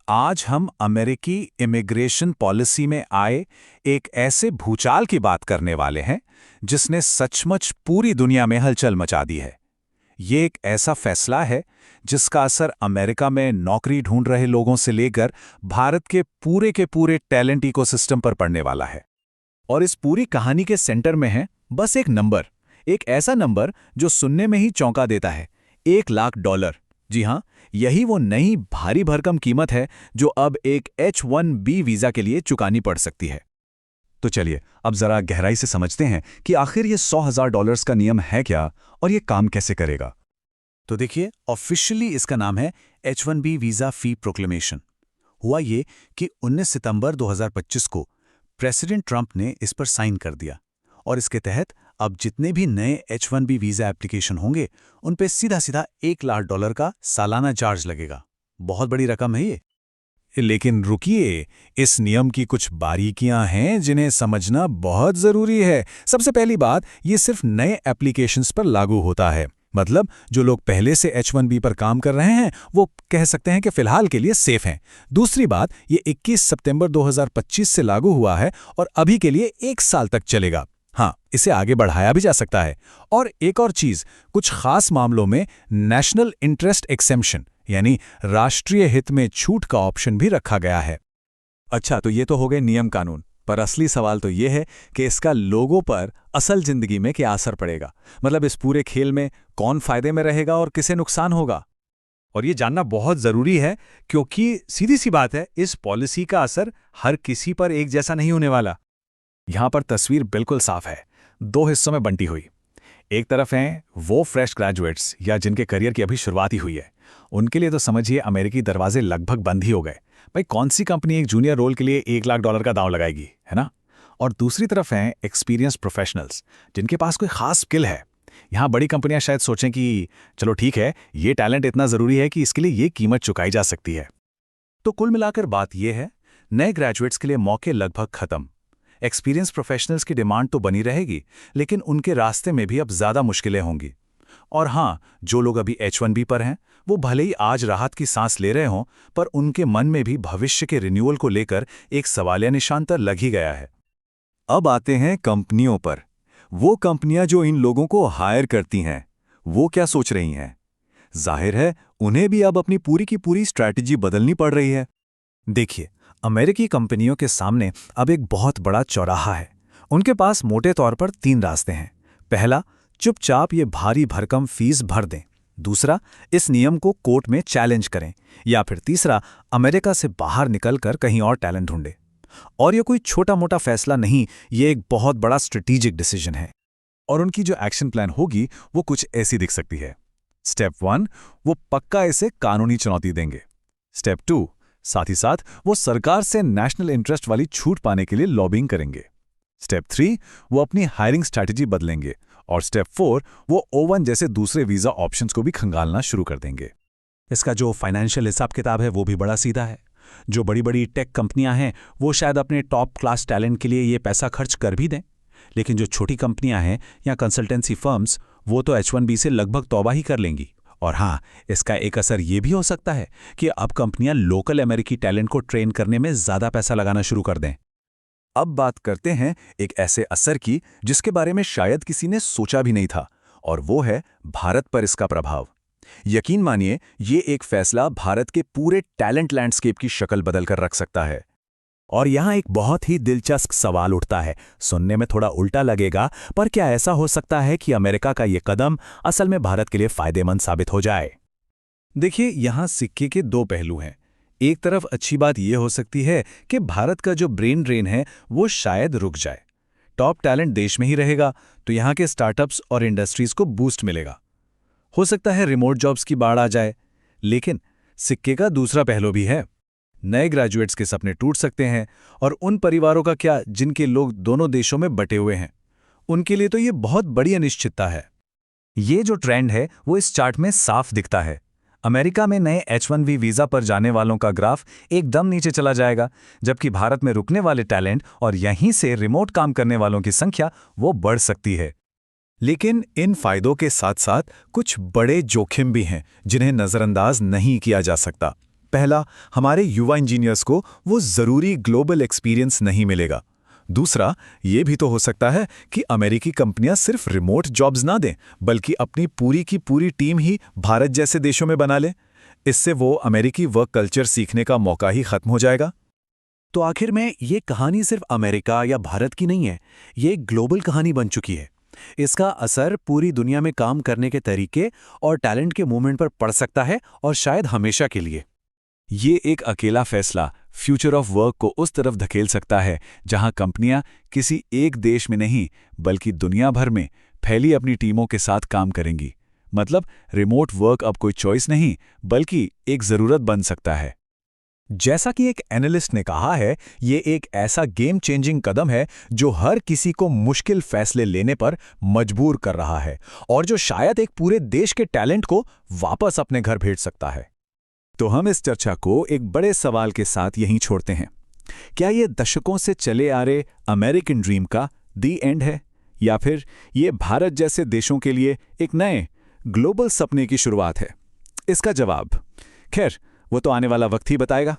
आज हम अमेरिकी इमिग्रेशन पॉलिसी में आए एक ऐसे भूचाल की बात करने वाले हैं जिसने सचमुच पूरी दुनिया में हलचल मचा दी है। ये एक ऐसा फैसला है जिसका असर अमेरिका में नौकरी ढूंढ रहे लोगों से लेकर भारत के पूरे टैलेंट इकोसिस्टम पर पड़ने वाला है। और इस पूरी कहानी के सेंटर में है बस एक नंबर, एक ऐसा नंबर जो सुनने में ही चौंका देता है, $1,00,000। जी हाँ, यही वो नई भारी भरकम कीमत है जो अब एक H-1B वीजा के लिए चुकानी पड़ सकती है। तो चलिए अब जरा गहराई से समझते हैं कि आखिर ये $100,000 का नियम है क्या और ये काम कैसे करेगा। तो देखिए, ऑफिशियली इसका नाम है H-1B वीजा फी प्रोक्लेमेशन। हुआ ये कि 19 सितंबर 2025 को प्रेसिडेंट ट्रंप ने इस पर साइन कर दिया और इसके तहत अब जितने भी नए H-1B वीजा एप्लीकेशन होंगे उन पे सीधा सीधा $1,00,000 का सालाना चार्ज लगेगा। बहुत बड़ी रकम है ये। लेकिन रुकिए, इस नियम की कुछ बारीकियां हैं जिन्हें समझना बहुत जरूरी है। सबसे पहली बात, ये सिर्फ नए एप्लीकेशंस पर लागू होता है। मतलब जो लोग पहले से H-1B पर काम कर रहे हैं वो कह सकते हैं कि फिलहाल के लिए सेफ हैं। दूसरी बात, ये 21 सितंबर 2025 से लागू हुआ है और अभी के लिए 1 साल तक चलेगा। हाँ, इसे आगे बढ़ाया भी जा सकता है। और एक और चीज, कुछ खास मामलों में नेशनल इंटरेस्ट एक्सेम्पशन यानी राष्ट्रीय हित में छूट का ऑप्शन भी रखा गया है। अच्छा, तो ये तो हो गए नियम कानून, पर असली सवाल तो ये है कि इसका लोगों पर असल जिंदगी में क्या असर पड़ेगा। मतलब इस पूरे खेल में कौन फायदे में रहेगा और किसे नुकसान होगा। और ये जानना बहुत जरूरी है क्योंकि सीधी सी बात है, इस पॉलिसी का असर हर किसी पर एक जैसा नहीं होने वाला। यहां पर तस्वीर बिल्कुल साफ है, 2 हिस्सों में बंटी हुई। एक तरफ हैं वो फ्रेश ग्रेजुएट्स या जिनके करियर की अभी शुरुआत ही हुई है। उनके लिए तो समझिए अमेरिकी दरवाजे लगभग बंद ही हो गए। भाई, कौन सी कंपनी एक जूनियर रोल के लिए $1,00,000 का दांव लगाएगी, है ना। और दूसरी तरफ हैं एक्सपीरियंस प्रोफेशनल्स जिनके पास कोई खास स्किल है। यहाँ बड़ी कंपनियां शायद सोचें कि चलो ठीक है, ये टैलेंट इतना जरूरी है कि इसके लिए ये कीमत चुकाई जा सकती है। तो कुल मिलाकर बात यह है, नए ग्रेजुएट्स के लिए मौके लगभग खत्म। एक्सपीरियंस प्रोफेशनल्स की डिमांड तो बनी रहेगी, लेकिन उनके रास्ते में भी अब ज्यादा मुश्किलें होंगी। और हाँ, जो लोग अभी H-1B पर हैं वो भले ही आज राहत की सांस ले रहे हों, पर उनके मन में भी भविष्य के रिन्यूअल को लेकर एक सवालिया निशान तो लग ही गया है। अब आते हैं कंपनियों पर। वो कंपनियां जो इन लोगों को हायर करती हैं, वो क्या सोच रही हैं? जाहिर है उन्हें भी अब अपनी पूरी की पूरी स्ट्रैटेजी बदलनी पड़ रही है। देखिए, अमेरिकी कंपनियों के सामने अब एक बहुत बड़ा चौराहा है। उनके पास मोटे तौर पर 3 रास्ते हैं। पहला, चुपचाप ये भारी भरकम फीस भर दें। दूसरा, इस नियम को कोर्ट में चैलेंज करें। या फिर तीसरा, अमेरिका से बाहर निकलकर कहीं और टैलेंट ढूंढें। और ये कोई छोटा मोटा फैसला नहीं, ये एक बहुत बड़ा स्ट्रेटेजिक डिसीजन है। और उनकी जो एक्शन प्लान होगी वो कुछ ऐसी दिख सकती है। स्टेप 1, वो पक्का इसे कानूनी चुनौती देंगे। स्टेप 2, साथ ही साथ वो सरकार से नेशनल इंटरेस्ट वाली छूट पाने के लिए लॉबिंग करेंगे। स्टेप 3, वो अपनी हायरिंग स्ट्रैटेजी बदलेंगे। और स्टेप 4, वो O1 जैसे दूसरे वीजा ऑप्शंस को भी खंगालना शुरू कर देंगे। इसका जो फाइनेंशियल हिसाब किताब है वो भी बड़ा सीधा है। जो बड़ी बड़ी टेक कंपनियां हैं वो शायद अपने टॉप क्लास टैलेंट के लिए ये पैसा खर्च कर भी दें, लेकिन जो छोटी कंपनियां हैं या कंसल्टेंसी फर्म्स, वो तो H-1B से लगभग तौबा ही कर लेंगी। और हाँ, इसका एक असर ये भी हो सकता है कि अब कंपनियां लोकल अमेरिकी टैलेंट को ट्रेन करने में ज्यादा पैसा लगाना शुरू कर दें। अब बात करते हैं एक ऐसे असर की जिसके बारे में शायद किसी ने सोचा भी नहीं था, और वो है भारत पर इसका प्रभाव। यकीन मानिए, ये एक फैसला भारत के पूरे टैलेंट लैंडस्केप की शक्ल बदल कर रख सकता है। और यहाँ एक बहुत ही दिलचस्प सवाल उठता है। सुनने में थोड़ा उल्टा लगेगा, पर क्या ऐसा हो सकता है कि अमेरिका का ये कदम असल में भारत के लिए फायदेमंद साबित हो जाए? देखिए, यहाँ सिक्के के 2 पहलू हैं। एक तरफ अच्छी बात यह हो सकती है कि भारत का जो ब्रेन ड्रेन है वो शायद रुक जाए। टॉप टैलेंट देश में ही रहेगा तो यहाँ के स्टार्टअप्स और इंडस्ट्रीज को बूस्ट मिलेगा। हो सकता है रिमोट जॉब्स की बाढ़ आ जाए। लेकिन सिक्के का दूसरा पहलू भी है। नए ग्रेजुएट्स के सपने टूट सकते हैं, और उन परिवारों का क्या जिनके लोग दोनों देशों में बटे हुए हैं, उनके लिए तो ये बहुत बड़ी अनिश्चितता है। ये जो ट्रेंड है वो इस चार्ट में साफ दिखता है। अमेरिका में नए H-1B वीजा पर जाने वालों का ग्राफ एकदम नीचे चला जाएगा, जबकि भारत में रुकने वाले टैलेंट और यहीं से रिमोट काम करने वालों की संख्या वो बढ़ सकती है। लेकिन इन फायदों के साथ साथ कुछ बड़े जोखिम भी हैं जिन्हें नज़रअंदाज नहीं किया जा सकता। पहला, हमारे युवा इंजीनियर्स को वो ज़रूरी ग्लोबल एक्सपीरियंस नहीं मिलेगा। दूसरा, ये भी तो हो सकता है कि अमेरिकी कंपनियां सिर्फ रिमोट जॉब्स ना दें, बल्कि अपनी पूरी की पूरी टीम ही भारत जैसे देशों में बना लें। इससे वो अमेरिकी वर्क कल्चर सीखने का मौका ही खत्म हो जाएगा। तो आखिर में ये कहानी सिर्फ अमेरिका या भारत की नहीं है, ये एक ग्लोबल कहानी बन चुकी है। इसका असर पूरी दुनिया में काम करने के तरीके और टैलेंट के मूवमेंट पर पड़ सकता है, और शायद हमेशा के लिए। ये एक अकेला फैसला फ्यूचर ऑफ वर्क को उस तरफ धकेल सकता है जहां कंपनियां किसी एक देश में नहीं बल्कि दुनिया भर में फैली अपनी टीमों के साथ काम करेंगी। मतलब रिमोट वर्क अब कोई चॉइस नहीं बल्कि एक ज़रूरत बन सकता है। जैसा कि एक एनालिस्ट ने कहा है, ये एक ऐसा गेम चेंजिंग कदम है जो हर किसी को मुश्किल फैसले लेने पर मजबूर कर रहा है, और जो शायद एक पूरे देश के टैलेंट को वापस अपने घर भेज सकता है। तो हम इस चर्चा को एक बड़े सवाल के साथ यहीं छोड़ते हैं। क्या ये दशकों से चले आ रहे अमेरिकन ड्रीम का दी एंड है, या फिर ये भारत जैसे देशों के लिए एक नए ग्लोबल सपने की शुरुआत है? इसका जवाब खैर वो तो आने वाला वक्त ही बताएगा।